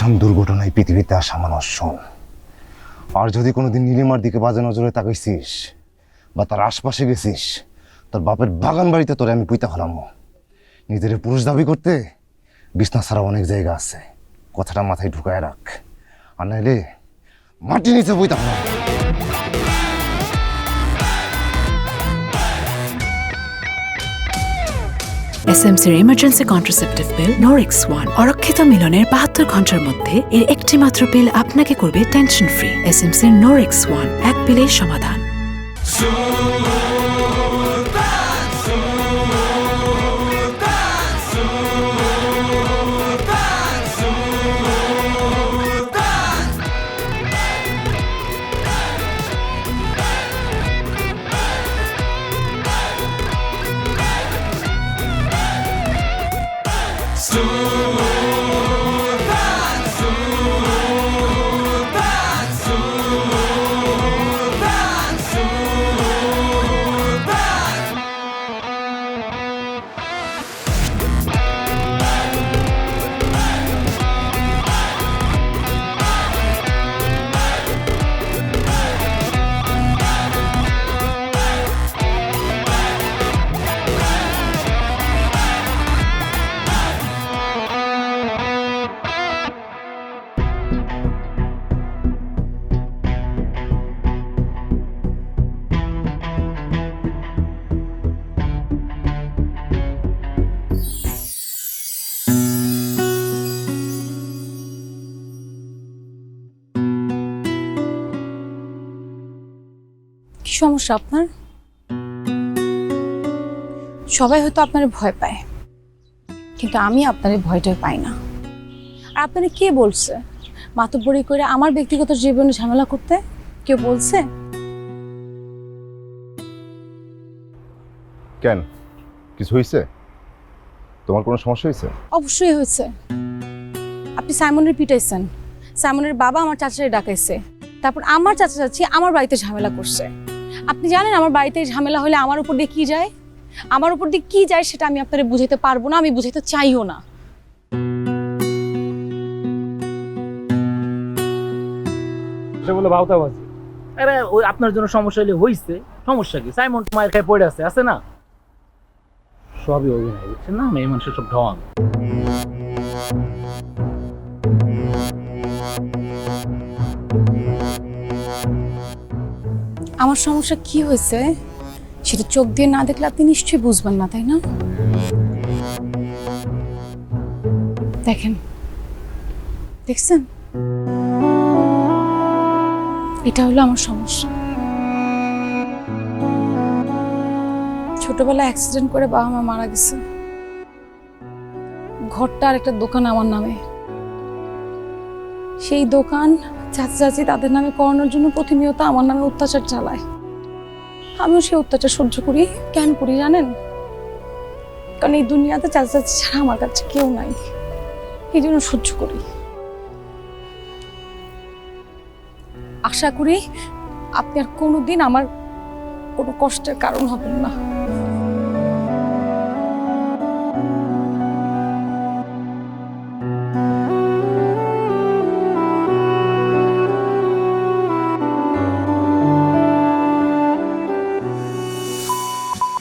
ভীষণ দুর্ঘটনায় পৃথিবীতে আসা মানুষ শোন, আর যদি কোনোদিন নীলিমার দিকে বাজে নজরে তাকাইছিস বা তার আশপাশে গেছিস, তোর বাপের বাগান বাড়িতে তোরে আমি পুইতা ফেলাম। নিজের পুরুষ দাবি করতে বিছনা ছাড়া অনেক জায়গা আছে, কথাটা মাথায় ঢুকায় রাখ, আর নাইলে মাটি নিচে পুইতা ফেলাম। এসএমসির emergency contraceptive pill Norix one অরক্ষিত মিলনের 72 ঘন্টার মধ্যে এর একটি মাত্র পিল আপনাকে করবে টেনশন ফ্রি। এসএমসির নরিক্স ওয়ান, এক পিলের সমাধান। কি সমস্যা আপনার? সবাই হয়তো আপনার ভয় পায়, কিন্তু আমি আপনার ভয়টাই পাই না। আর আপনারে কে বলছে মাতব্বরি করে আমার ব্যক্তিগত জীবনে ঝামেলা করতে? কেউ বলছে? কেন, কিছু হয়েছে? তোমার কোনো সমস্যা হয়েছে? অবশ্যই হয়েছে। আপনি সাইমনের পিটাইছেন, সাইমনের বাবা আমার চাচারে ডাকাইছে, তারপর আমার চাচা চাচি আমার বাড়িতে ঝামেলা করছে। আপনি জানেন আমার বাড়িতে ঝামেলা হলে আমার উপর দিয়ে কি যায়? আমার উপর দিয়ে কি যায় সেটা আমি আপনাদের বুঝাইতে পারবো না, আমি বুঝাইতে চাইও না। বলে বাউতাবাজি। আরে ওই আপনার জন্য সমস্যা হলে হইছে, সমস্যা কি? সাইমন মায়ের খায় পড়ে আছে না? সবই অভিনয়, বুঝছেন না? মেয়ে মানুষের সব ঢং। আমার সমস্যা কি হয়েছে সেটা চোখ দিয়ে না দেখলে আপনি নিশ্চয়ই বুঝবেন না, তাই না? দেখেন, দেখছেন, এটা হলো আমার সমস্যা। ছোটবেলায় অ্যাক্সিডেন্ট করে বাবা মা মারা গেছে। ঘরটা আর একটা দোকান আমার নামে। সেই দোকান চাচা চাচি তাদের নামে করানোর জন্য প্রতিনিয়ত আমার নামে অত্যাচার চালায়। আমিও সেই অত্যাচার সহ্য করি। কেন করি জানেন? কারণ এই দুনিয়াতে চাচা চাচি ছাড়া আমার কাছে কেউ নাই, এই জন্য সহ্য করি। আশা করি আপনি আর কোনোদিন আমার কোনো কষ্টের কারণ হবেন না।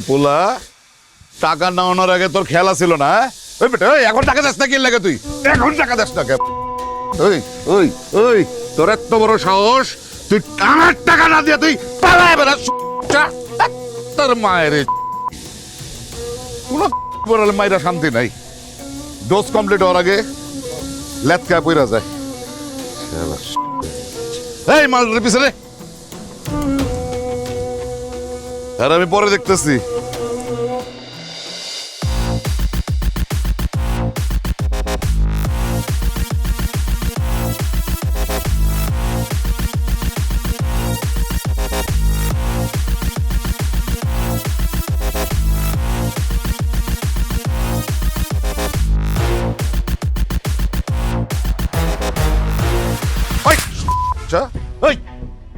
পোলা, টাকা নেওয়ানোর আগে তোর খেলা ছিল না? ওই বেটা, এখন টাকা দেস না কি লাগে? তুই এখন টাকা দেস না কে? ওই ওই ওই তোর এত বড় সাহস, তুই আমার টাকা না দিয়ে তুই পালায় বেড়াস? তোর মায়ের কোনো বড় মায়েরা শান্তি নাই। ডোজ কমপ্লিট হওয়ার আগে লেটকা পইরা যায়। এই মাল পিছনে, আর আমি পরে দেখতেছি।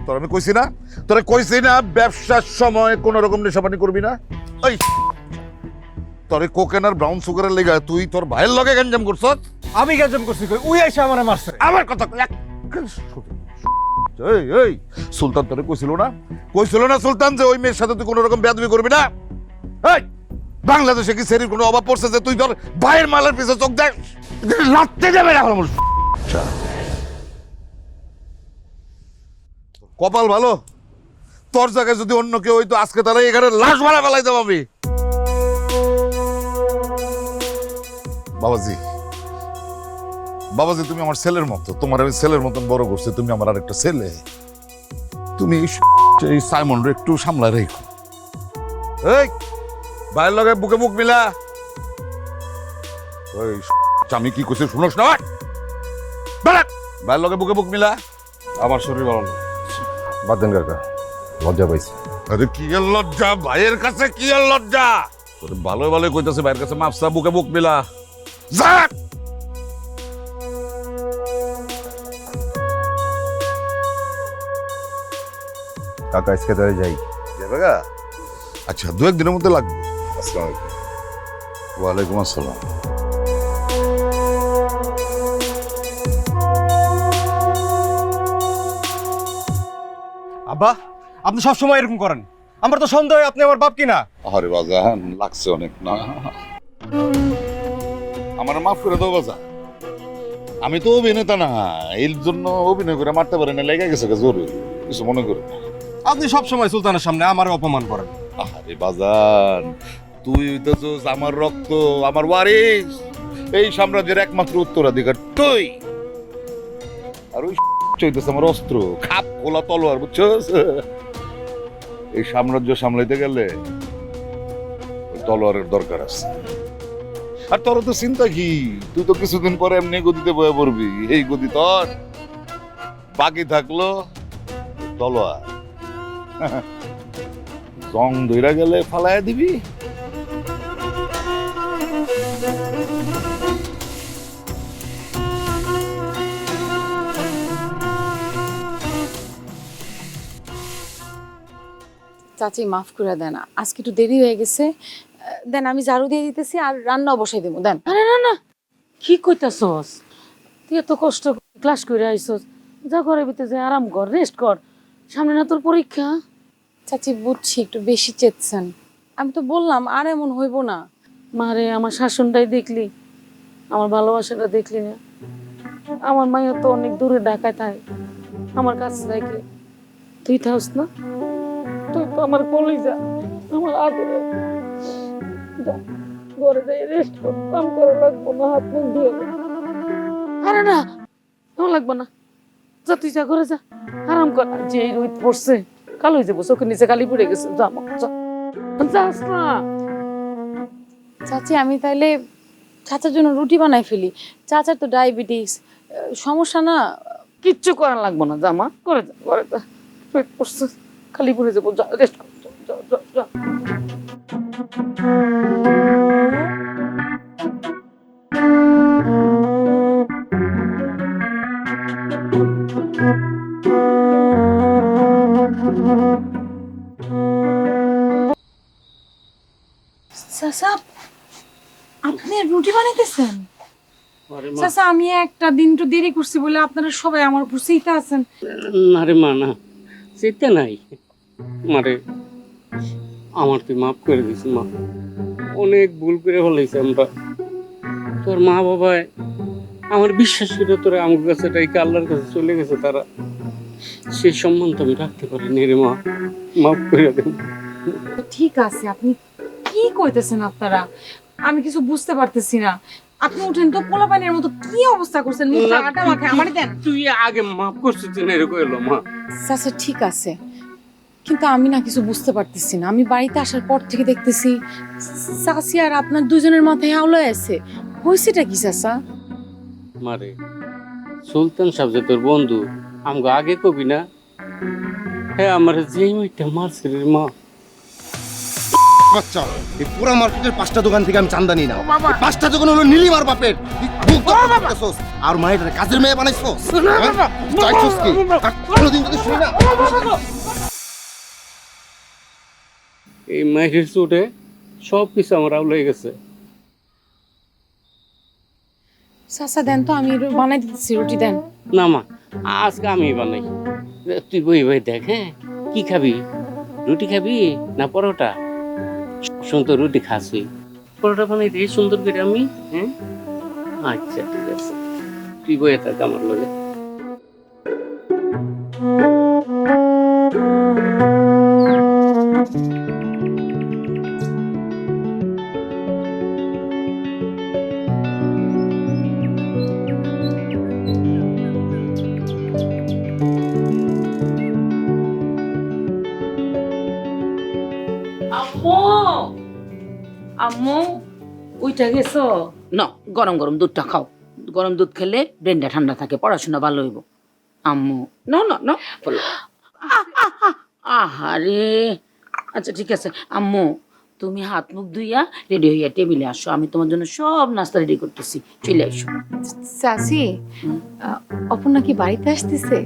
তোর আমি কইছি না, তোরা কইছি না ব্যবসার সময় কোন রকম নেশাপানি করবি না। ওই তোর কোকেন আর ব্রাউন সুগারের লেগা তুই তোর ভাইয়ের লগে গঞ্জাম করছস, আমি গেজম করছি কই ওই এসে আমারে মারছে। আমার কথা এই এই সুলতান তোরে কইছিল না সুলতান যে ওই মেয়ের সাথে তুই কোনো রকম বেয়াদবি করবি না? এই বাংলাদেশে কি শরীর কোনো অভাব পড়ছে যে তুই তোর ভাইয়ের মালের পিছনে চোখ দেখ লাগতে যাবে না? কপাল ভালো, তোর জায়গায় যদি অন্য কেউ হইতো আজকে তারা এখানে লাশ মারা ফেলাইতাম আমি। বাবাজি বাবাজি তুমি আমার ছেলের মতো, তোমার আমি ছেলের মতন বড় করছে, তুমি আমার আরেকটা ছেলে। তুমি এই সাইমন রে একটু সামলা রেখো। এই ভাইয়ের লগে বুকে বুক মিলা। ওই আমি কি করছি শুনোস না? ভাইয়ের লগে বুকে বুক মিলা। আমার শরীর ভালো না। বাদ দেন কাকা, লজ্জা পাইছি। আরে কি এর লজ্জা? ভাইয়ের কাছে কি এর লজ্জা? তোর ভালো ভালো কইতাছে ভাইয়ের কাছে মাপসা বুকে বুক মিলা। যা কাকা আজকে তাহলে যাই। যাবে গা? আচ্ছা 2-1 দিনের মধ্যে লাগবে। আসসালামু আলাইকুম। ওয়ালাইকুম আসসালাম। আব্বা আপনি সবসময় এরকম করেন, আমার তো সন্দেহ হয় আপনি আমার বাপ কিনা। আরে বাজান লাগছে অনেক না, আমার মাফ করে দাও বাজা। আমি তো অভিনেতা না, এর জন্য অভিনয় করে মারতে পারি না, লেগে গেছে জোরে, কিছু মনে করি না। আপনি সবসময় সুলতানের সামনে আমার অপমান করেন। আরে বাজান তুই হইতেছস আমার রক্ত, আমার ওয়ারিস, এই সাম্রাজ্যের একমাত্র উত্তরাধিকার তুই। আর ওই হইতেছে আমার অস্ত্র, খাপ খোলা তলোয়ার, বুঝছস? এই সাম্রাজ্য সামলাইতে গেলে ওই তলোয়ারের দরকার আছে। আর তোর তো চিন্তা কি, তুই তো কিছুদিন পরে এমনি গদিতে বয়ে পড়বি, এই গদি তোর, বাকি থাকলো তলোয়ার। জং ধইরা গেলে ফালাইয়া দিবি। চাচি মাফ করে দেন, আজকে একটু দেরি হয়ে গেছে। দেন আমি ঝাড়ু দিয়ে দিতেছি আর রান্না বসাই দেবো। দেন। আরে না না, কি কইতাছস? তুই এত কষ্ট ক্লাস করে আইছস, যা ঘরের ভিতরে যা আরাম কর, রেস্ট কর, সামনে না তোর পরীক্ষা। চাচি বুঝছি একটু বেশি চেয়েছেন, আমি তো বললাম আর এমন হইব না। মারে আমার শাসনটাই দেখলি, আমার ভালোবাসাটা দেখলি না? আমার মাইয়া তো অনেক দূরে ঢাকায় থাকে, আমার কাছে থাকে, তুই থাকস না? তুই তো আমার কলিজা, আমার আদরে। যা ঘরে যাই রেস্ট কর, কাম করা লাগবো না, হাত মুখ ধুয়ে নে। আরে না, আমার লাগবো না, যা তুই যা ঘরে যা, আরাম কর। আর যে এই রোদ পড়ছে, কালো হয়ে যাবো, চোখের নিচে কালি পড়ে গেছে। যা মা, যা, যাস না। চাচি আমি তাইলে চাচার জন্য রুটি বানাই ফেলি, চাচার তো ডায়াবেটিস, সমস্যা না। কিচ্ছু করার লাগবো না, যা মা, করে যা, ঘরে যা, রোদ পড়ছে, খালি পড়ে যাবো, যা রেস্ট কর, যা, যা, যা, যা। চাচা আপনি রুটি বানাইতেছেন? আরে মা, চাচা আমি একটা দিন একটু দেরি করছি বলে আপনারা সবাই আমার উপর চিন্তা আছেন। না রে মা, না, চিন্তা নাই মারে, আমার তুই মাফ করে দিস মা, অনেক ভুল করে ফেলাইছি আমরা। তোর মা বাবায় আমার বিশ্বাস করে তোরা আমার কাছে ডাইকে আল্লাহর কাছে চলে গেছে, তারা সেই সম্মান তো আমি রাখতে পারিনি রে মা, মাফ করে দেন। ঠিক আছে, আপনি কি কইতেছেন আপনারা? আমি কিছু বুঝতে পারতেছি না। আপনি উঠেন তো, পোলাপানের মতো কি অবস্থা করছেন, মুখটা আটা মাখায় আমারে দেন। তুই আগে মাফ করছিস না, এরকম এলো মা। চাচা ঠিক আছে, কিন্তু আমি না কিছু বুঝতে পারতেছি না। আমি বাড়িতে আসার পর থেকে দেখতেছি চাচি আর আপনার দুজনের মাথায় হাওলায় আছে। হয়েছেটা কি চাচা? মারে, সুলতান সাহেব যে তোর বন্ধু, আমাকে আগে কবি না? হ্যাঁ, আমার যেই মেয়েটা মারছে রে মা। বাচ্চা, এই পুরা মার্কেটের 5টা দোকান থেকে আমি চান্দা নিই না। 5টা দোকান হলো নীলিমার বাপের। তুই মুখ দেখাচ্ছস আর মায়ের কাজের মেয়ে বানাইছস। চাইছস কি? আর কোনোদিন যদি শুনি না। এই মাইরের চোটে সব কিছু আমার আউলে গেছে। চাচা দেন তো, আমি বানাই দিতেছি, রুটি দেন। না মা, আজকে আমি বানাই। তুই বই বই দেখ, হ্যাঁ? কি খাবি? রুটি খাবি না পরোটা? শুন তো, রুটি খাসি, পরোটা বানাই দিই সুন্দর করে আমি, হ্যাঁ? আচ্ছা ঠিক আছে, তুই বইয়ে থাক আমার লগে। আম্মু, আম্মু উইটা গেছো? না, গরম গরম দুধটা খাও। গরম দুধ খেলে ব্রেনটা ঠান্ডা থাকে, পড়াশোনা ভালো হইব। আম্মু না না না, আহারে। আচ্ছা ঠিক আছে আম্মু, তুমি হাত মুখ ধুইয়া রেডি হইয়া টেবিলে আসো, আমি তোমার জন্য সব নাস্তা রেডি করতেছি, চলে আসো। চাচি, অপর্ণা কি বাড়িতে আসতেছে?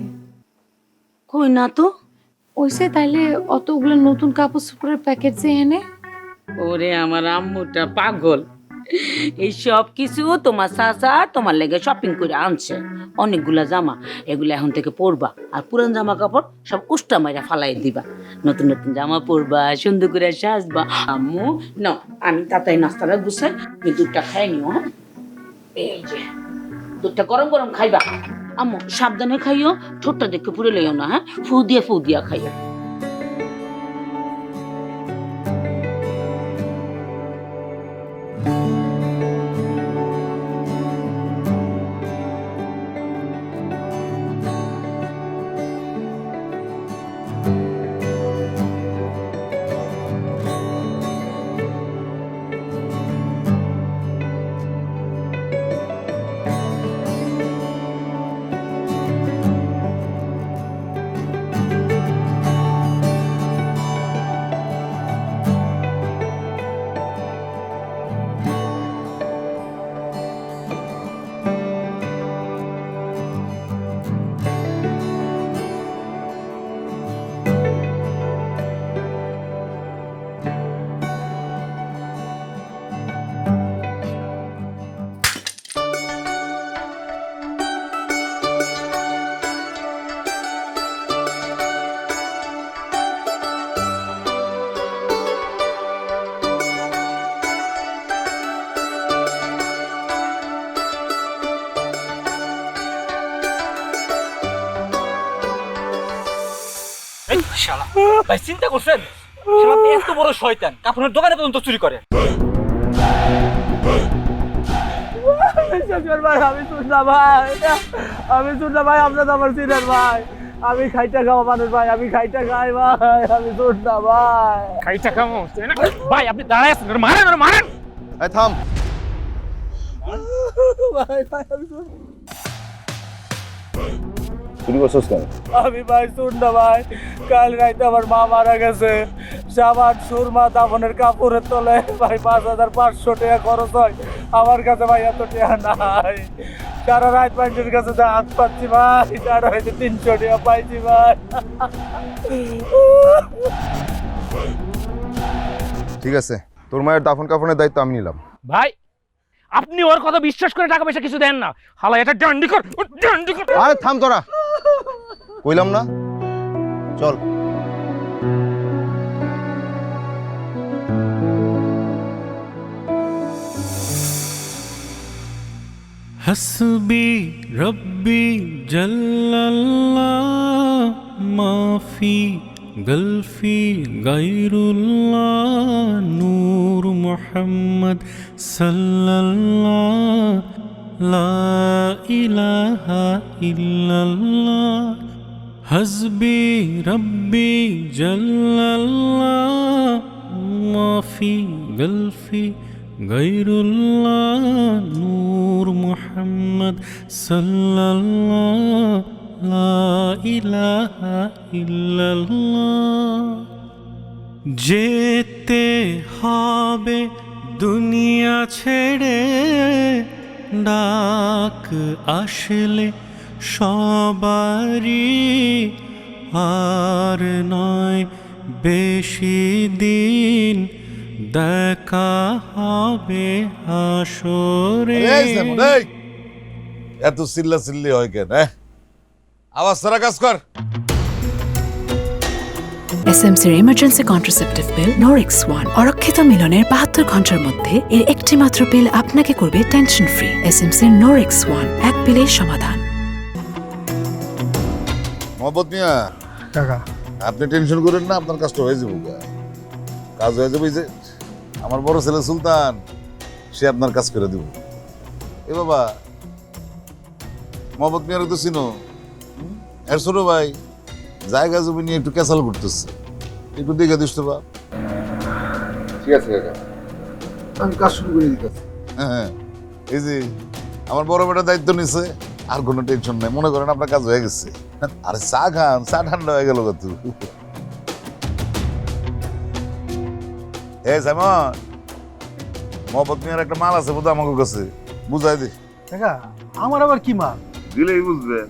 কই না তো। ওইসে তাইলে অতগুলো নতুন কাপড় চোপড়ের প্যাকেট যে এনে। ওরে আমার আম্মুটা পাগল, এই সব কিছু তোমার চাচা তোমার লেগে শপিং করে আনছে। অনেকগুলা জামা, এগুলো এখন থেকে পরবা, আর পুরান জামা কাপড় সব উষ্টা মাইরা ফালাই দিবা। নতুন নতুন জামা পরবা, সুন্দর করে সাজবা। আম্মু না, আমি তাতাই নাস্তাটা গুছাই, তুমি দুধটা খাই নিও। হ্যাঁ, এই যে দুধটা গরম গরম খাইবা। আম্মু সাবধানে খাইও, ঠোঁটটা দেখে পুড়ে লইও না। হ্যাঁ, ফু দিয়া খাইও। শালা ভাই, চিন্তা করছেন? শালা আপনি এত বড় শয়তান, কাপড়ের দোকানে পর্যন্ত চুরি করে। আমি শুনলাম ভাই, আমি শুনলাম ভাই, আপনার আমার চিনেন ভাই। আমি খাইটা খাওয়া মানুষ ভাই, আমি খাইটা খাই ভাই, আমি শুনলাম ভাই। খাইটা খামো ভাই, আপনি দাঁড়ায় আছেন, মারেন মারেন। এই থাম। ভাই ভাই আমি চুরি করছিস কেন? আমি ভাই শুননা ভাই, কাল রাইতে আমার মা মারা গেছে। সাবান সুরমা দাফনের কাপড়ের তলে ভাই 5,500 টাকা খরচ হয়। আমার কাছে ভাই এত টাকা নাই। সারা রাত মানুষের কাছে যা হাত পাচ্ছি ভাই, তার হয়তো 300 টাকা পাইছি ভাই। ঠিক আছে, তোর মায়ের দাফন কাফনের দায়িত্ব আমি নিলাম। ভাই আপনি ওর কথা বিশ্বাস করে টাকা পয়সা কিছু দেন না, হালা এটা ডান্ডি কর। আরে থাম তোরা, কইলাম না, চল। हस्बी रब्बी जल्लल्लाह माफी गल्फी गैरुल्लाह नूर मुहम्मद सल्लल्लाह ला इलाहा इल्लल्लाह हस्बी रब्बी जल्लल्लाह माफी गल्फी गैरुल्लाह नूर मुहम्मद सल्लल्लाह ला इलाहा इल्लल्लाह जेते হবে দুনিয়া ছেড়ে ডাক আসলে সবারই আর নয় বেশি দিন দেখা হবে হাসরে। এত চিল্লা চিল্লি হয় কেন? হ্যাঁ, আওয়াজ ছাড়া কাজ কর। এসএমসির emergency contraceptive pill Norix one অরক্ষিত মিলনের 72 ঘন্টার মধ্যে এর একটি মাত্র পিল আপনাকে করবে টেনশন ফ্রি। এসএমসির নোরিক্স ওয়ান, এক পিলেই সমাধান। মোহাম্মদ মিয়া কাকা আপনি টেনশন করেন না, আপনার কাজটা হয়ে যাবো। কাজ হয়ে যাবে। যে আমার বড় ছেলে সুলতান, সে আপনার কাজ করে দিব। এ বাবা, মোহাম্মদ মিয়ার তো চিনো, এর ছোট ভাই জায়গা জমি নিয়ে একটু ক্যাসাল করতেছে, একটু দেখে দিস তো বাপ। ঠিক আছে কাকা, আমি কাজ শুরু করে দিতেছি। হ্যাঁ, এই যে আমার বড় বেটা দায়িত্ব নিছে, আর কোনো টেনশন নাই। মনে করেন আপনার কাজ হয়ে গেছে। আরে চা খান, চা ঠান্ডা হয়ে গেল কত। এই সাইমন, মোহাম্মদ মিয়ার একটা মাল আছে বোধ আমাকে কাছে, বুঝাই দে। কাকা আমার আবার কি মা? দিলেই বুঝবে।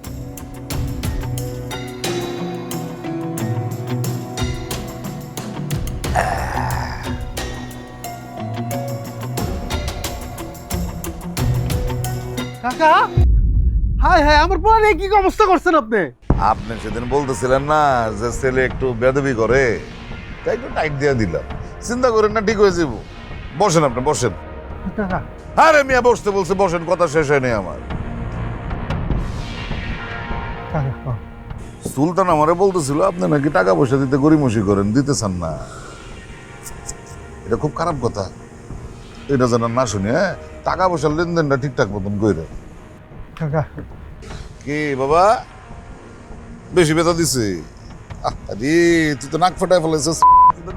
কাকা হায় হায়, আমার পোলা কি অবস্থা করছেন আপনি? আপনি সেদিন বলতেছিলেন না যে ছেলে একটু বেদবি করে, তাই একটু টাইট দিয়ে দিলাম। চিন্তা করেন না, ঠিক হয়ে যাবো। বসেন, আপনি বসেন। কাকা আরে মিয়া বসতে বলছে, বসেন, কথা শেষ হয়নি আমার। কাকা সুলতান আমারে বলতেছিল আপনি নাকি টাকা পয়সা দিতে গরিমসি করেন, দিতে চান না। এটা খুব খারাপ কথা, এটা যেন না শুনি। হ্যাঁ, টাকা পয়সার লেনদেনটা ঠিকঠাক মতন কইরে। কাকা কি বাবা, বেশি বেতা দিছে? আরে তুই তো নাক ফাটাই ফেলেছিস।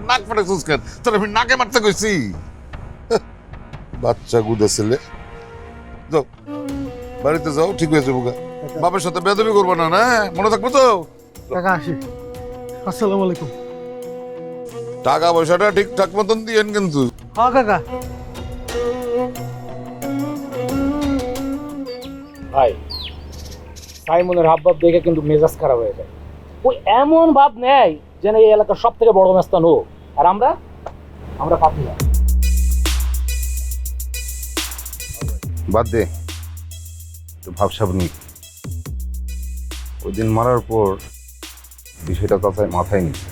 নাক ফাটাইছিস কেন? তোর আমি নাকে মারতে কইছি? বাচ্চা গুদা ছেলে, যাও বাড়িতে যাও, ঠিক হয়ে যাবো। বাবার সাথে বেদবি করবো না, না মনে থাকবো তো? কাকা আসি, আসসালামু আলাইকুম। টাকা পয়সাটা ঠিকঠাক মতন দিয়েন কিন্তু। হ্যাঁ কাকা। ভাই, সাইমনের হাবভাব দেখে কিন্তু মেজাজ খারাপ হয়ে যায়। ও এমন ভাব নেয় যেন এই এলাকার সব থেকে বড় মেস্তান ও, আর আমরা পাপি না। বাদ দে, তো ভাবসাব নি। ওই দিন মারার পর বিষয়টা তাছাড়া মাথায় নিচ্ছে।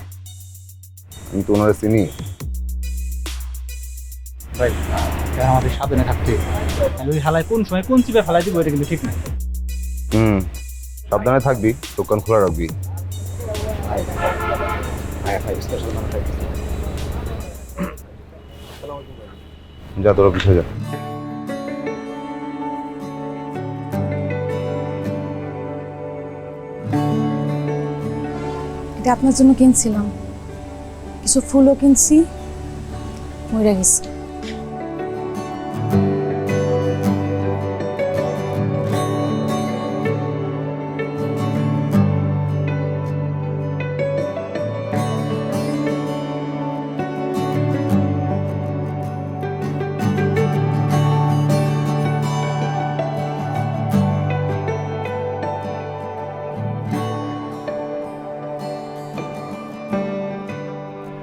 আমি তো ওনারা চিনি। ভাই আমাদের সাবধানে থাকতে হবে। ওই হালায় কোন সময় কোন চিপে ফেলাই দিব, এটা কিন্তু ঠিক না। সাবধানে থাকবি, দোকান খোলা রাখবি। যা তোরা পিছিয়ে যা। এটা আপনার জন্য কিনছিলাম, কিছু ফুলও কিনছি, মরে গেছে।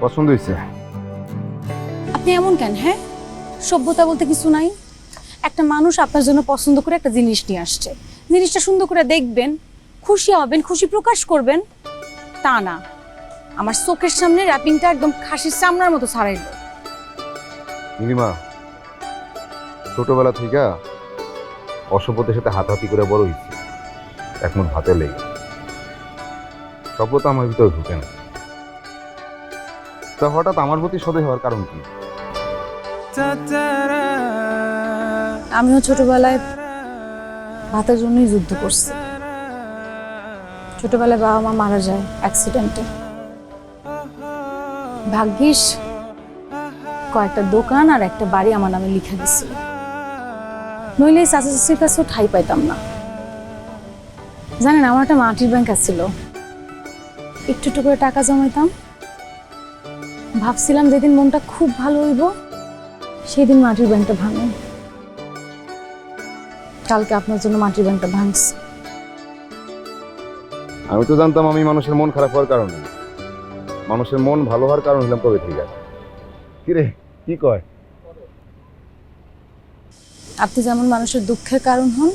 পছন্দ হয়েছে? আপনি এমন কেন? হ্যাঁ, সভ্যতা বলতে কিছু নাই। একটা মানুষ আপনার জন্য পছন্দ করে একটা জিনিস নিয়ে আসছে, জিনিসটা সুন্দর করে দেখবেন, খুশি হবেন, খুশি প্রকাশ করবেন, তা না আমার চোখের সামনে র্যাপিংটা একদম খাসির চামড়ার মতো ছাড়াইল। নীলিমা, ছোটবেলা থেকে অসভ্যতার সাথে হাতাহাতি করে বড় হয়েছে, একমত ভাতে লেগে। সভ্যতা আমার ভিতরে ঢুকে না। তা হঠাৎ আমার প্রতি সদয় হওয়ার কারণ কি? আমিও ছোটবেলায় ভাতের জন্যই যুদ্ধ করছি। ছোটবেলায় বাবা মা মারা যায় অ্যাক্সিডেন্টে। ভাগ্যিস কয়েকটা দোকান আর একটা বাড়ি আমার নামে লিখে দিছিল, নইলে চাচা চাচির কাছেও ঠাই পাইতাম না। জানেন, আমার একটা মাটির ব্যাংক ছিল, একটু একটু করে টাকা জমাইতাম। ভাবছিলাম যেদিন মনটা খুব ভালো হইব সেদিন মাটির ব্যাংকটা ভাঙে। কালকে আপনার জন্য মাটির ব্যাংকটা ভাঙছে। আমি তো জানতাম আমি মানুষের মন খারাপ হওয়ার কারণে, মানুষের মন ভালো হওয়ার কারণ হলাম কবে থেকে। কিরে কি কয়? আপনি যেমন মানুষের দুঃখের কারণ হন,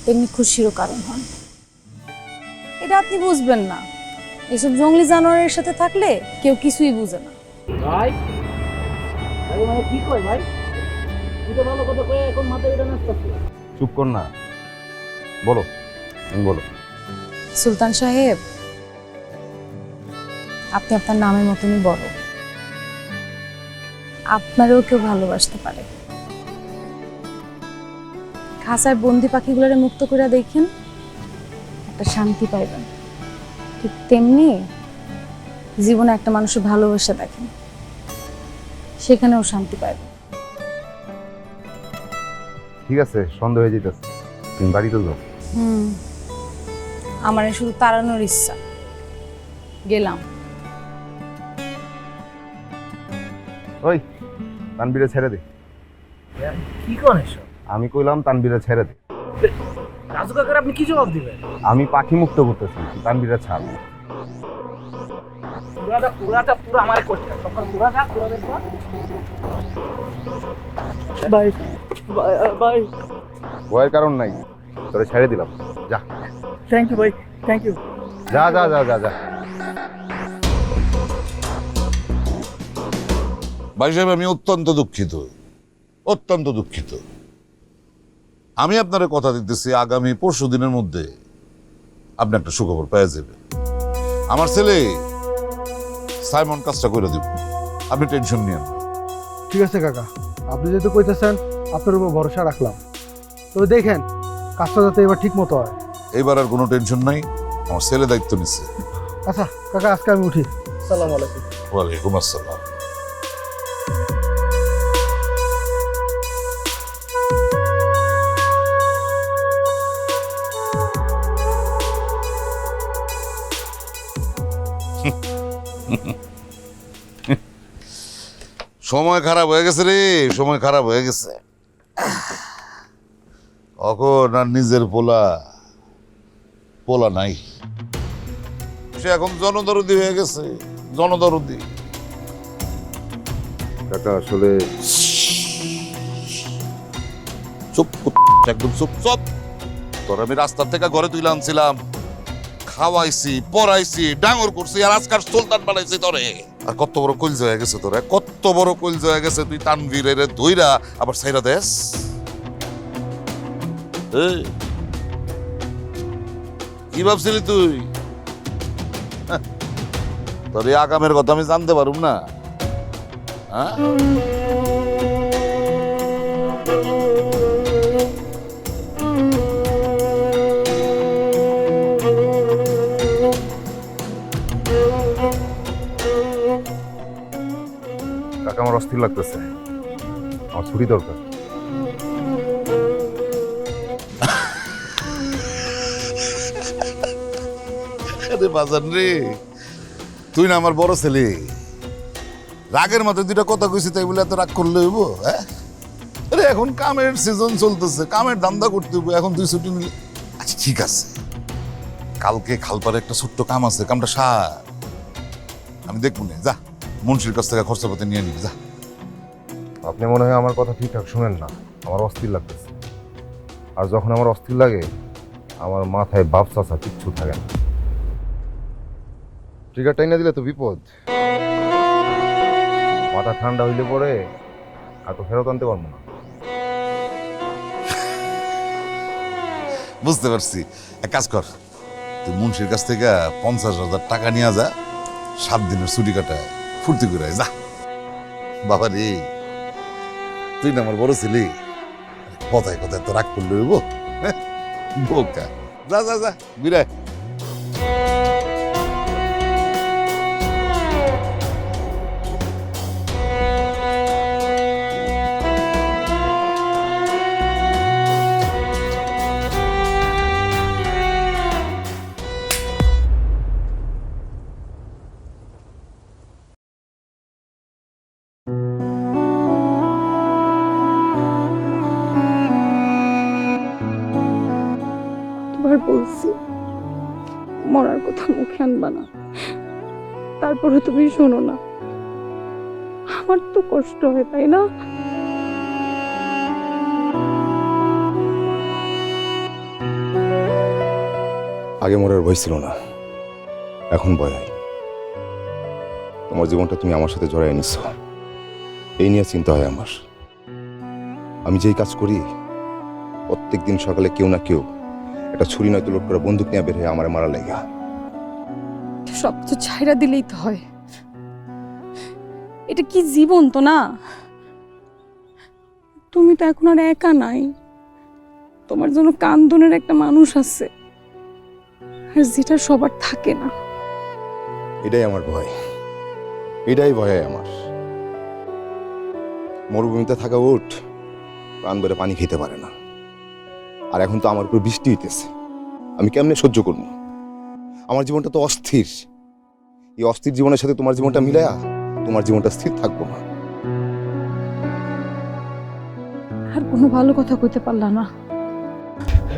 তেমনি খুশিরও কারণ হন। এটা আপনি বুঝবেন না, এসব জঙ্গলি জানোয়ারের সাথে থাকলে কেউ কিছুই বুঝে না। ভাই আরে মানে কি কয় ভাই, তুই তো ভালো কথা কয়ে এখন মাথায় এটা নাচতেছে। চুপ কর না, বলো বলো। সুলতান সাহেব, আপনি আপনার নামের মতনই বড়, আপনারও কেউ ভালোবাসতে পারে। খাঁচার বন্দি পাখিগুলোরে মুক্ত করে দেখেন, একটা শান্তি পাইবেন। ঠিক তেমনি জীবনে একটা মানুষের ভালোবাসা দেখেন, সেখানেও শান্তি পাইবেন। ঠিক আছে, সন্দেহ হয়ে যেতেছে, তুমি বাড়িতে যাও। আমার শুধু তাড়ানোর ইচ্ছা। গেলাম। ওই তানবীরে ছেড়ে দে। কি কোন এসব? আমি কইলাম তানবীরে ছেড়ে দে। রাজু কাকার আপনি কি জবাব দিবেন? আমি পাখি মুক্ত করতেছি, তানবীরে ছাড়। পুরো আমার করতে তখন পুরাটা ভাই ভাই ভয়ের কারণ নাই, তোরে ছেড়ে দিলাম, যা। থ্যাংক ইউ ভাই, থ্যাংক ইউ। যা যা যা যা যা। ভাই সাহেব, আমি অত্যন্ত দুঃখিত, অত্যন্ত দুঃখিত। আমি আপনার কথা দিতেছি, আগামী 20 দিনের মধ্যে আপনি একটা সুখবর পেয়ে যাবেন। আমার ছেলে সাইমন কাজটা করে দিব, আপনি টেনশন নিয়েন না। ঠিক আছে কাকা, আপনি যেহেতু কইতেছেন আপনার উপর ভরসা রাখলাম। তবে দেখেন কাজটা যাতে এবার ঠিক মতো হয়। এইবার আর কোনো টেনশন নাই, আমার ছেলে দায়িত্ব নিচ্ছে। আচ্ছা কাকা, আজকে আমি উঠি। আসসালামু আলাইকুম। ওয়ালাইকুম আসসালাম। সময় খারাপ হয়ে গেছে রে, সময় খারাপ হয়ে গেছে। এখন আর নিজের পোলা নাই, সে এখন জনদরদি হয়ে গেছে, জনদরদি। কাকা আসলে চুপ, একদম চুপ চুপ। তোর আমি রাস্তা থেকে ঘরে তুলে আনছিলাম, খাওয়াইছি, পড়াইছি, ডাঙর করছি, আর আজকাল সুলতান বানাইছি তোরে। আর কত বড় কলজ হয়ে গেছে তোরে, কত বড় কলজ হয়ে গেছে। তুই তানভীরের ধইরা আবার ছাইরা দেস। কি ভাবছিলি তুই? তোর এই আগামের কথা আমি জানতে পারুম না? হ্যাঁ, কাকা আমার অস্থির লাগতেছে, আমার ছুটি দরকার। আরে বাজান রে, তুই না আমার বড় ছেলে, রাগের মাথায় দুইটা কথা কইছি তাই বলে এত রাগ করলে হইব? হ্যাঁ, আরে এখন কামের সিজন চলতেছে, কামের ধান্দা করতে হইব, এখন তুই ছুটি নিলে। আচ্ছা ঠিক আছে, কালকে খালপারে একটা ছোট্ট কাম আছে, কামটা সার আমি দেখবো না। যা, মুন্সির কাছ থেকে খরচাপাতি নিয়ে নিবি, যা। আপনি মনে হয় আমার কথা ঠিকঠাক শুনেন না, আমার অস্থির লাগতেছে। আর যখন আমার অস্থির লাগে, আমার মাথায় বাপ চাচা কিচ্ছু থাকে না। ট্রিগার টাইনা দিলে তো বিপদ। মাথা ঠান্ডা হইলে পরে আর তো ফেরত আনতে পারবো না। বুঝতে পারছি, এক কাজ কর, তুই মুন্সির কাছ থেকে 50,000 টাকা নিয়ে যা, 7 দিনের ছুটি কাটায় ফুর্তি করে আয়, যা। বাবা রে, তুই না আমার বড় ছেলে, কথায় কথায় তো রাগ করলে হইব? বোকা, যা যা যা, বিরায়। তোমার বলছি মরার কথা মুখে আনবা না, তারপরে তুমি শোনো না। আমার তো কষ্ট হয়, তাই না? আগে মরার ভয় ছিল না, এখন ভয় হয়। তোমার জীবনটা তুমি আমার সাথে জড়াই নিচ্ছ, এই নিয়ে চিন্তা হয় আমার। আমি যেই কাজ করি প্রত্যেক দিন সকালে কেউ না কেউ একটা ছুরি নয়তো লোড করে বন্দুক নিয়ে বের হয়ে আমার মারা লেগা। সব কিছু ছাইরা দিলেই তো হয়। এটা কি জীবন তো না? তুমি তো এখন আর একা নাই, তোমার জন্য কান্দনের একটা মানুষ আছে, আর যেটা সবার থাকে না। এটাই আমার ভয়, এটাই ভয় আমার। মরুভূমিতে থাকা উট প্রাণ বেড়ে পানি খেতে পারে না, আর এখন তো আমার উপর বৃষ্টি হইতেছে, আমি কেমনে সহ্য করব? আমার জীবনটা তো অস্থির। এই অস্থির জীবনের সাথে তোমার জীবনটা মিলায়া তোমার জীবনটা স্থির থাকবো না। আর কোনো ভালো কথা কইতে পারলা না।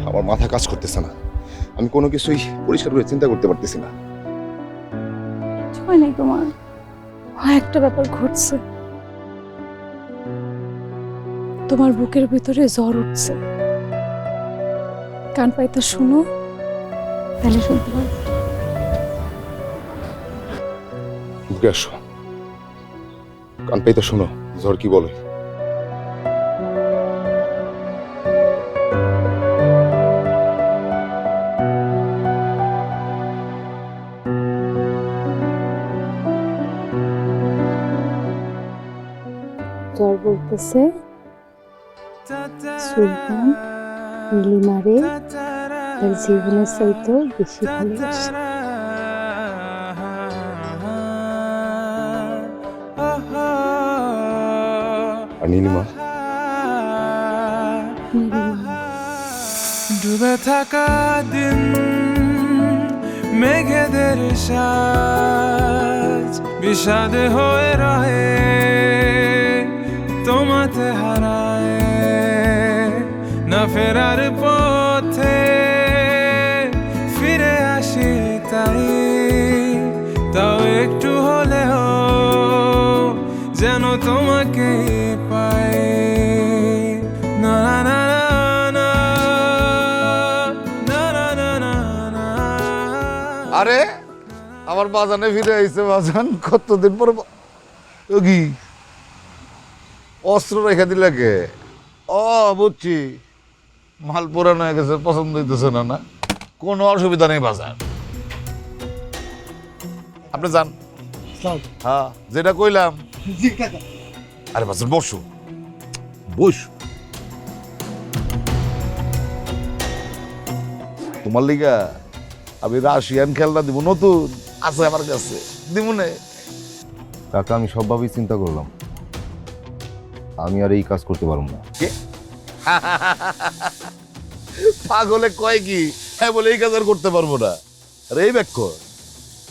আমার মাথা কাজ করতেছে না, আমি কোনো কিছুই পরিষ্কার করে চিন্তা করতে পারতেছি না। হয় নাই তোমার? হয় একটা ব্যাপার ঘটছে, তোমার বুকের ভিতরে জ্বর উঠছে। কান পাইতে শুনো, তাহলে শুনতে পারো। বুকে আসো, কান পাইতে শোনো জ্বর কি বলে। জ্বর বলতেছে সুলতান নীলিমারে তার জীবনের চাইতেও বেশি ভালোবাসে। আর নীলিমা? ডুবে থাকা দিন মেঘেদের সাজ বিষাদে হয়ে রহে, তোমাতে হারায় না ফেরার পথে ফিরে আসি, তাই তাও একটু হলেও যেন তোমাকে পাই। না না না না না না না না না। আরে আমার বাজানে ফিরে আইছে। বাজান কতদিন পর কি অস্ত্র রেখে দিলে কে? ও বুঝছি, মাল পুরানো হয়ে গেছে, পছন্দ হইতেছে না। না কোনো অসুবিধা নেই বাজার, আপনি যান। হ্যাঁ যেটা কইলাম। আরে বাজার বসো বসো, তোমার লিগা আমি রাশিয়ান খেলনা দিব, নতুন আছে আমার কাছে, দিব নে। কাকা আমি সবভাবেই চিন্তা করলাম, আমি আর এই কাজ করতে পারবো না। পাগলে কয় কি? হ্যাঁ বলে এই কাজ আর করতে পারবো না। আরে এই ব্যাক কর,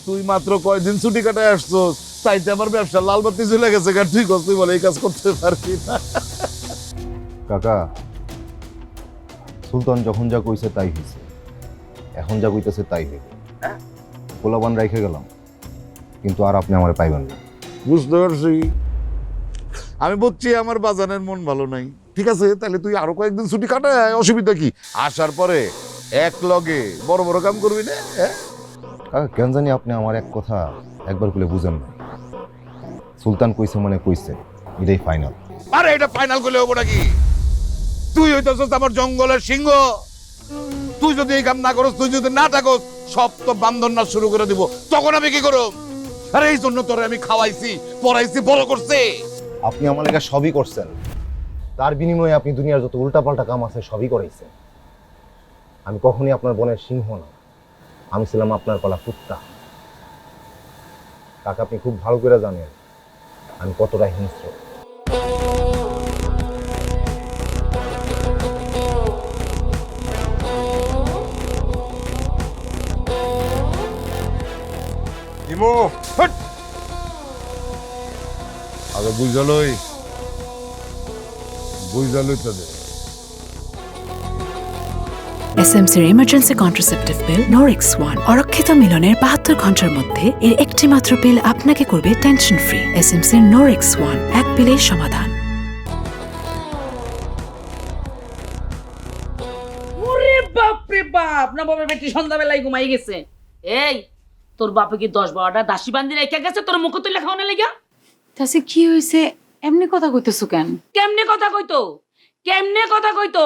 তুই মাত্র কয়দিন ছুটি কাটায় আসছো, তাইতে আমার ব্যবসা লাল বাতি চলে গেছে। তুই কর, তুই বলে এই কাজ করতে পারবি না। কাকা সুলতান যখন যা কইছে তাই হইছে, এখন যা কইতেছে তাই হইবে। পোলাবান রেখে গেলাম, কিন্তু আর আপনি আমার পাইবেন না। বুঝতে পারছি, আমি বুঝছি আমার বাজানের মন ভালো নাই। ঠিক আছে, তাহলে তুই আরো কয়েকদিন ছুটি কাটায়, অসুবিধা কি? আসার পরে এক লগে বড় বড় কাম করবি না। কাকা কেন জানি আপনি আমার এক কথা একবার বলে বুঝেন না। সুলতান কইছে মানে কইছে, এটাই ফাইনাল। আরে এটা ফাইনাল করলে হবো নাকি? তুই হইতেছিস আমার জঙ্গলের সিংহ। তুই যদি এই কাম না করস, তুই যদি না থাকস, সব তো বান্ধন না শুরু করে দিব, তখন আমি কি করব? আরে এই জন্য তোরে আমি খাওয়াইছি, পড়াইছি, বড় করছি। আপনি আমার লেগে সবই করছেন, তার বিনিময়ে আপনি দুনিয়ার যত উল্টাপাল্টা কাম আছে সবই করাইছেন। আমি কখনই আপনার বোনের সিংহ না, আমি ছিলাম আপনার কলা কুত্তা। কাকা আপনি খুব ভালো করে জানেন আমি কতটা হিংস্র। আগে বুঝালই তাদের এসএমসির ইমার্জেন্সি কন্ট্রাসেপটিভ পিল নোরিক্স 1 অরক্ষিত মিলনের 72 ঘন্টার মধ্যে এর একটি মাত্র পিল আপনাকে করবে টেনশন ফ্রি। এসএমসির নোরিক্স 1 এক পিলেই সমাধান। ওরে বাপ রে বাপ, না বাবা বেটি সন্ধ্যাবেলায় ঘুমাই গেছে। এই তোর বাপে কি 10-12টা দাসী বান্দি রেখে গেছে তোর মুখ তুলে খাওয়ানো লেগা? চাচি কি হয়েছে এমনি কথা কইতেছো কেন? কেমনে কথা কইতো, কেমনে কথা কইতো?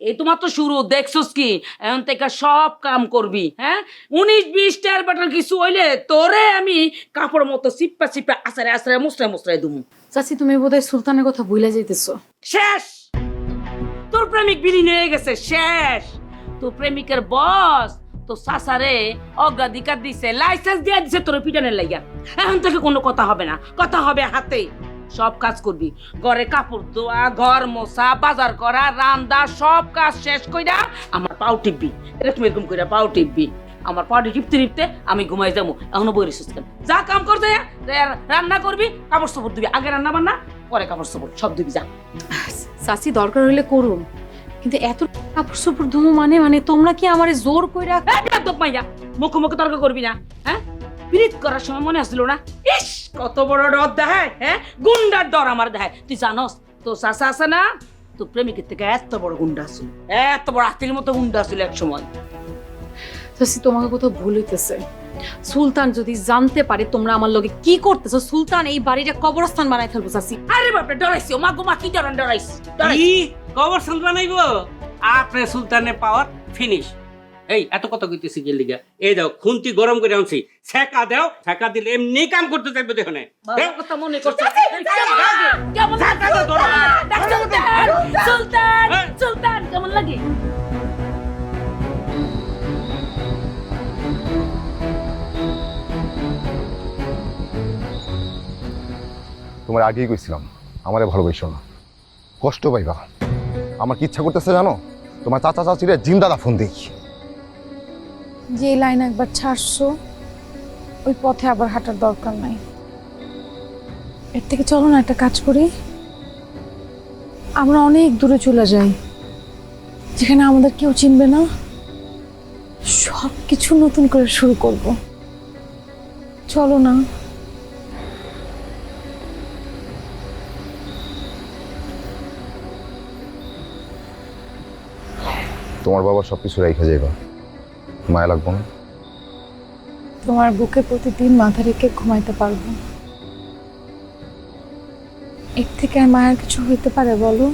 এই তোমার তো শুরু, দেখছস কি? এখন থেকে সব কাম করবি, হ্যাঁ? 19-20টার বাটার কিছু হইলে তোরে আমি কাপড় মতো চিপ্পা চিপ্পা আসারে আসারে মুসরায় মুসরায় দুমু। চাচি তুমি বোধহয় সুলতানের কথা ভুলে যাইতেছো। শেষ, তোর প্রেমিক বিলীন হয়ে গেছে, শেষ। তোর প্রেমিকের বস তো সাসারে অগ্রাধিকার দিছে, লাইসেন্স দিয়ে দিছে তোর পিটানের লাইগা। এখন থেকে কোনো কথা হবে না, কথা হবে হাতে। সব কাজ করবি, ঘরে কাপড় ধোয়া, ঘর মোছা, বাজার করা, রান্না, সব কাজ শেষ কইরা আমার পাও টিপবি। এটা তুমি এরকম কইরা পাও টিপবি। আমার পাউটি টিপতে টিপতে আমি ঘুমাই যাবো। এখনো বই রেছিস কেন? যা কাম করতে, রান্না করবি, কাপড় চোপড় দিবি। আগে রান্না বান্না, পরে কাপড় চোপড় সব দিবি, যা। চাচি দরকার হইলে করুন, কিন্তু এত কাপড় চোপড় ধুমু মানে তোমরা কি আমারে জোর কইরা? মাইয়া মুখোমুখি তর্ক করবি না, হ্যাঁ? পিরিত করার সময় মনে আসছিল না? ইস কত বড় ডর দেখায়, হ্যাঁ? গুন্ডার ডর আমার দেখায়। তুই জানস তো চাচা আছে না, তোর প্রেমিকের থেকে এত বড় গুন্ডা আছিল, এত বড় হাতির মতো গুন্ডা আছিল এক সময়। চাচি তোমাকে কোথাও ভুল হইতেছে। সুলতান যদি জানতে পারে তোমরা আমার লগে কি করতেছো, সুলতান এই বাড়িটা কবরস্থান বানাই ফেলবো চাচি। আরে বাপরে, ডরাইছি মা গো মা, কি ডরাইছি। কি কবরস্থান বানাইবো? আপনার সুলতানের পাওয়ার ফিনিশ। এই এত কথা কইতেছি কি লিগা? এই দাও খুন্তি গরম করে আনছি, ছেকা দাও, ছেকা দিলে এমনি কাম করতে চাইবে দেখো না। কথা মনে করছো? সুলতান সুলতান কেমন লাগে? তোমার আগেই কইছিলাম আমারে ভালোবাসো না, কষ্ট পাইবা। আমার কি ইচ্ছা করতেছে জানো? তোমার চাচা চাচিরে জিন্দাদা ফোন দেখি। যে লাইন একবার ছাড়ছো ওই পথে আবার হাঁটার দরকার নাই। এর থেকে চলো না একটা কাজ করি, আমরা অনেক দূরে চলে যাই, যেখানে আমাদের কেউ চিনবে না, সব কিছু নতুন করে শুরু করব। চলো না। তোমার বাবা সবকিছু রেখে যাইবা, মায়া লাগবো না? তোমার বুকে প্রতিদিন মাথা রেখে ঘুমাইতে পারবো, এর থেকে আর মায়ের কিছু হইতে পারে বলো?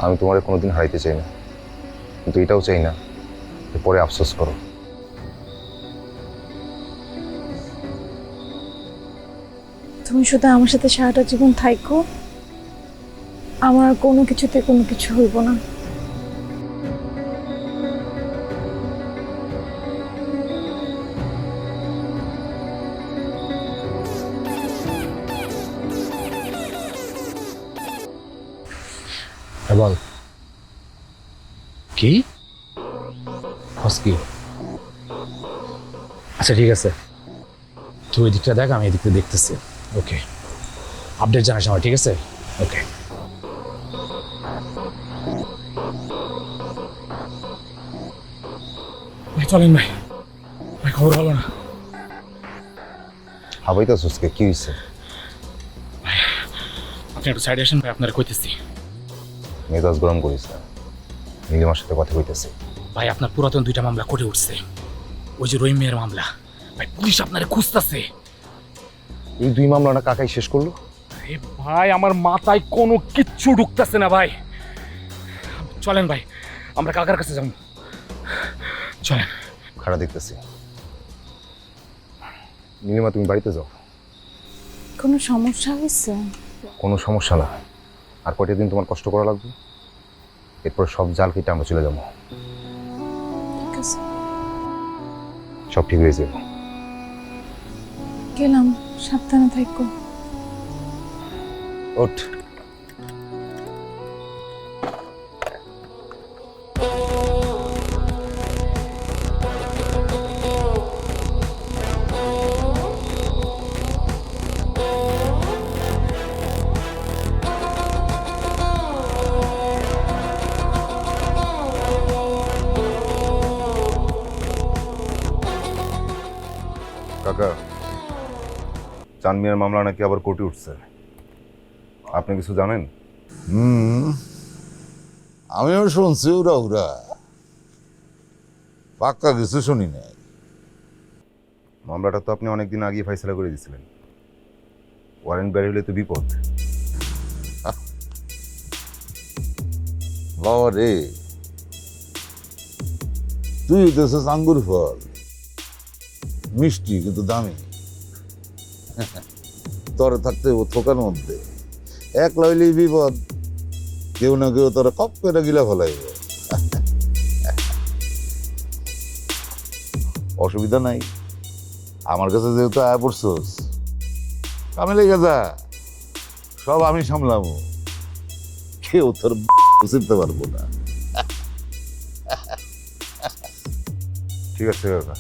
আমি তোমারে কোনোদিন হারাইতে চাই না, কিন্তু এটাও চাই না যে পরে আফসোস করো। তুমি শুধু আমার সাথে সারাটা জীবন থাইকো, আমার কোনো কিছুতে কোনো কিছু হইব না। বল কি হস কি? আচ্ছা ঠিক আছে, তুই ওই দিকটা দেখ, আমি এদিকটা দেখতেছি। ওকে, আপডেট জানাস আমার, ঠিক আছে? ওকে। ভাই চলেন ভাই, ভাই খবর ভালো না। হাবাইতে সুস্কে কি হয়েছে? আপনি একটু সাইডে আসেন ভাই, আপনারা কইতেছি। মেজাজ গরম করিস না, নীলিমার সাথে কথা কইতেছি। ভাই আপনার পুরাতন 2টা মামলা কোর্টে উঠছে, ওই যে রহিম মেয়ের মামলা। ভাই পুলিশ আপনারে খুঁজতেছে। এই 2 মামলাটা কাকাই শেষ করলো? আরে ভাই আমার মাথায় কোনো কিচ্ছু ঢুকতেছে না ভাই। চলেন ভাই, আমরা কাকার কাছে যাব। চলেন। খারাপ দেখতেছি। নীলিমা তুমি বাড়িতে যাও। কোনো সমস্যা হয়েছে? কোনো সমস্যা না, আর কয়টা দিন তোমার কষ্ট করা লাগবে, এরপর সব জাল কেটে আমরা চলে যাবো। ঠিক আছে, সব ঠিক হয়ে যাবে। গেলাম, সাবধানে থাকো। ওঠ। কাকা, চান মিয়ার মামলা নাকি আবার কোর্টে উঠছে, আপনি কিছু জানেন? আমিও শুনছি উড়া উড়া, পাক্কা কিছু শুনি নাই। মামলাটা তো আপনি অনেকদিন আগে ফয়সালা করে দিয়েছিলেন, ওয়ারেন্ট বের হলে তো বিপদ। বাবা রে, তুই হইতেছিস আঙ্গুর ফল, মিষ্টি কিন্তু দামি। তোরে থাকতে ও থোকার মধ্যে একলা হইলেই বিপদ, কেউ না কেউ তোরা কপ করে গিলা ফেলাইব। অসুবিধা নাই, আমার কাছে যেহেতু আয়া পড়ছস, কামে লেগে যা, সব আমি সামলাবো, কেউ তোর বুঝতে পারবো না। ঠিক আছে কাকা।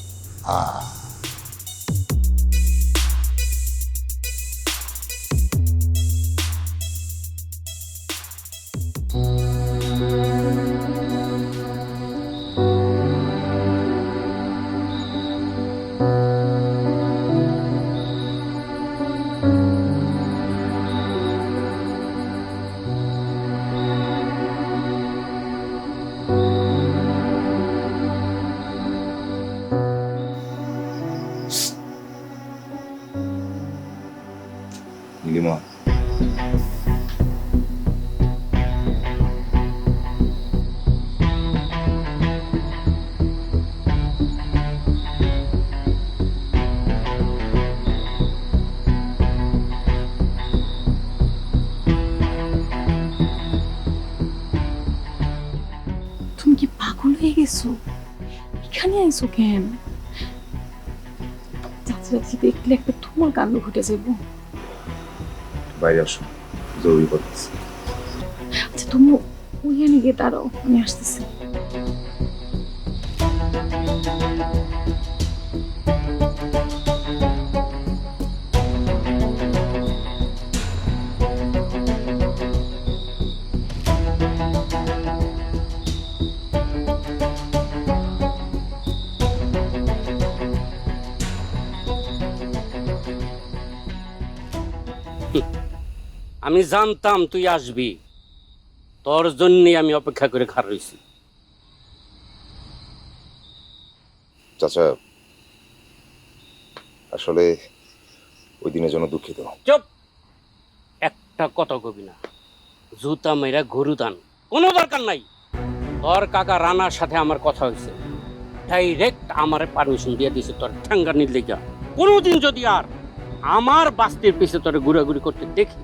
নীলিমা, তুমি কি পাগল হয়ে গেছো? এখানে আইছো কেন? চাচি দেখলে একটা তোমার কাণ্ড ঘটে যাবো। বাইরে আসো, জরুরি কথা আছে। আচ্ছা তুমি ওইখানে গিয়ে দাঁড়াও, আমি আসতেছি। আমি জানতাম তুই আসবি, তোর জন্যই আমি অপেক্ষা করে খাড়া রইছি। চাচা, আসলে ওই দিনের জন্য দুঃখিত। চুপ, একটা কথা কবি না, জুতা মেরা গরু দান কোনো দরকার নাই। তোর কাকা রানার সাথে আমার কথা হয়েছে, ডাইরেক্ট আমার পারমিশন দিয়ে দিয়েছে তোর ঠ্যাঙ্গা নিলে যা। কোনোদিন যদি আর আমার বাস্তির পিছে তোরে ঘুরাঘুরি করতে দেখি,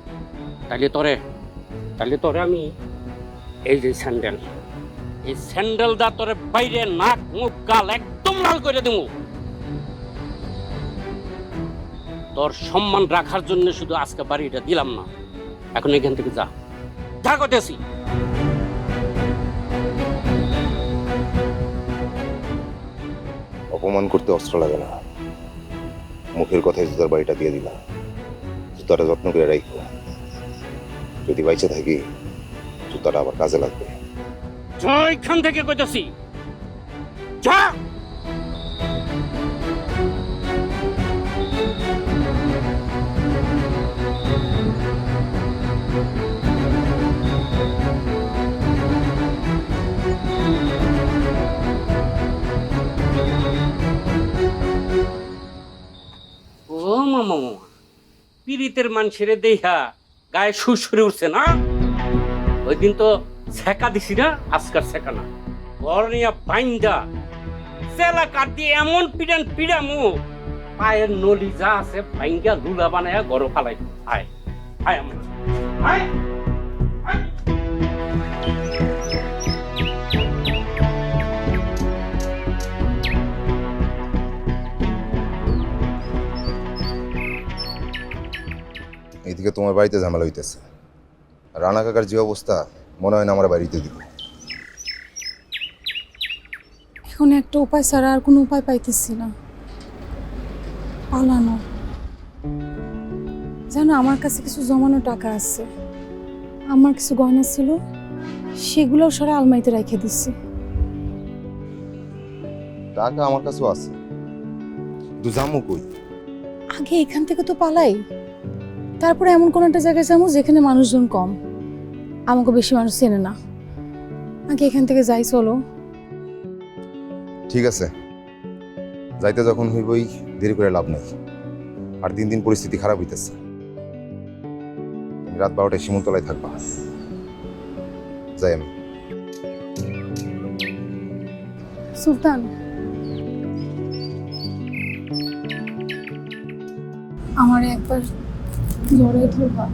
তাহলে তোরে আমি এই যে স্যান্ডেল, এই স্যান্ডেল দা তোরে বাইরে নাক মুখ গাল একদম লাল করে দেবো। তোর সম্মান রাখার জন্য শুধু আজকে বাড়িটা দিলাম না, এখন এখান থেকে যা, যা করতেছি। অপমান করতে অস্ত্র লাগে না, মুখের কথায় জুতার বাড়িটা দিয়ে দিলাম। জুতাটা যত্ন করে রাখবো, যদি বাইচে থাকি জুতাটা আবার কাজে লাগবে। যা এখান থেকে কইতেছি, যা। ও মামা, পীড়িতের মানুষের দেহা গায়ে সুসরে উঠছে না? ওই দিন তো ছেকা দিছি না, আজকার ছেকা না, বর্ণিয়া বাইন্দা চেলা কাট দিয়ে এমন পিড়ান পিড়ামু, পায়ের নলি যা আছে বাইঙ্গা লুলা বানায়া গরো ফালাই। আয় আয় আমার আয়। এইদিকে তোমার বাড়িতে ঝামেলা হইতেছে, রানা কাকার যে অবস্থা, মনে হয় না আমার বাড়িতে দিব। এখন একটা উপায় ছাড়া আর কোনো উপায় পাইতেছি না, পালানো। জানো, আমার কাছে কিছু জমানো টাকা আছে, আমার কিছু গয়না ছিল, সেগুলোও সরে আলমারিতে রেখে দিচ্ছি। টাকা আমার কাছেও আছে, কিন্তু যামু কই? আগে এখান থেকে তো পালাই, তারপরে এমন কোনো একটা জায়গায় যাবো যেখানে মানুষজন কম, আমাকে বেশি মানুষ চেনে না। আগে এখান থেকে যাই, চলো। ঠিক আছে, যাইতে যখন হইবই, দেরি করে লাভ নেই। আর দিন দিন পরিস্থিতি খারাপ হইতেছে। রাত 12টায় শিমুলতলায় থাকবা। যাই আমি। সুলতান, আমার একবার জড়িয়ে ধরবা।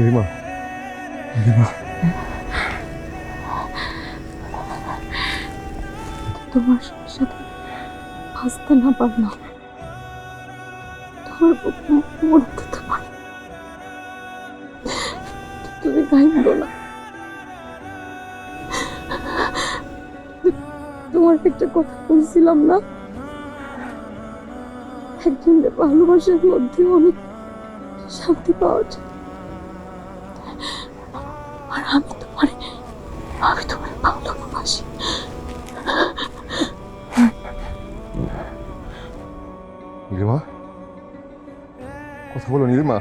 নীলিমা, তোমার সাথে বাঁচতে না পারলাম, তোমার মরতে তো পারি, তুমি কাঁদো না। তোমার একটা কথা বলছিলাম না, একজনের ভালোবাসার মধ্যে অনেক শান্তি পাওয়া যায়। আর আমি তোমার ভালোবাসি। নীলিমা, কথা বলো নীলিমা।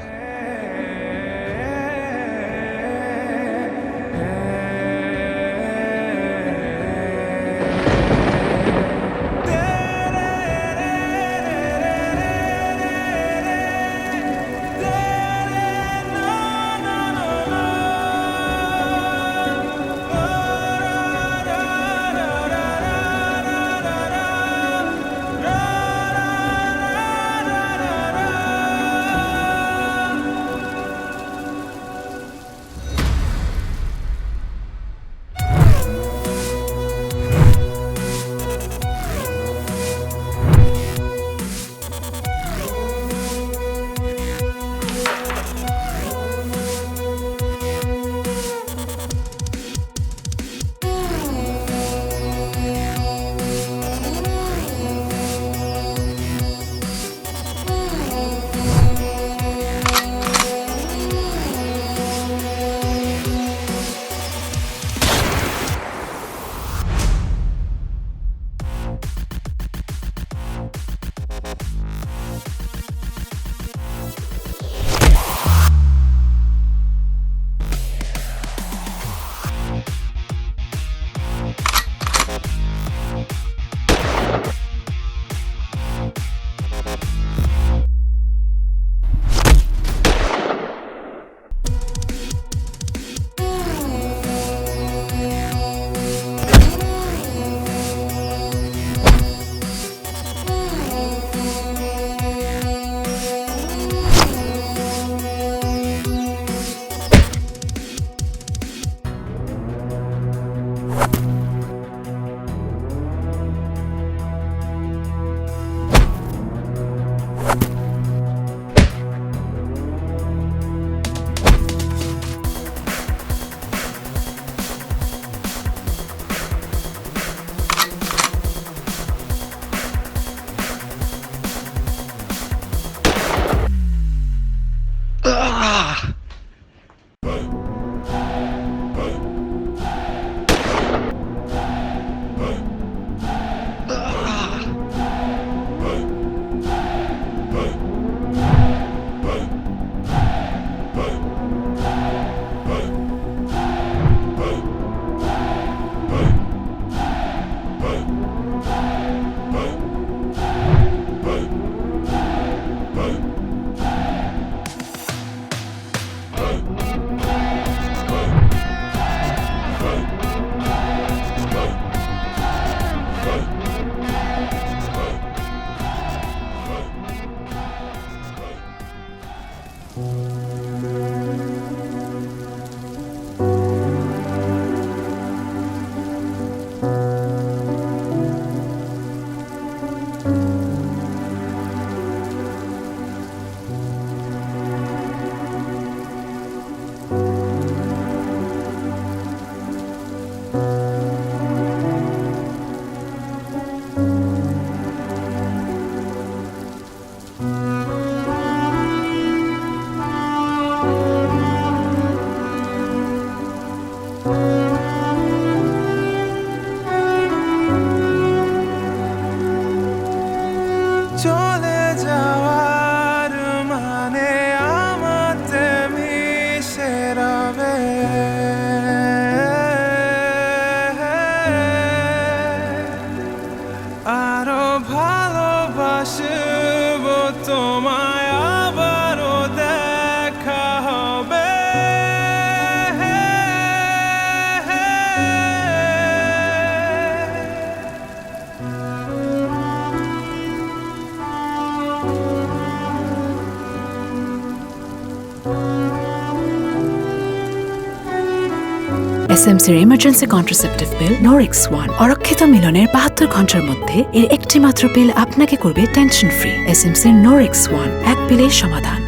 এসএমসির emergency contraceptive pill Norix one অরক্ষিত মিলনের 72 ঘন্টার মধ্যে এর একটি মাত্র পিল আপনাকে করবে টেনশন ফ্রি। এসএমসির নোরিক্স ওয়ান, এক পিলের সমাধান।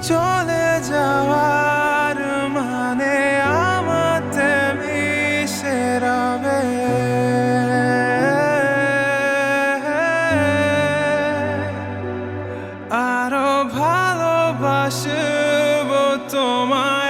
চলে যাওয়ার মানে আমাতে মিশে রবে আরো ভালোবাসবো তোমায়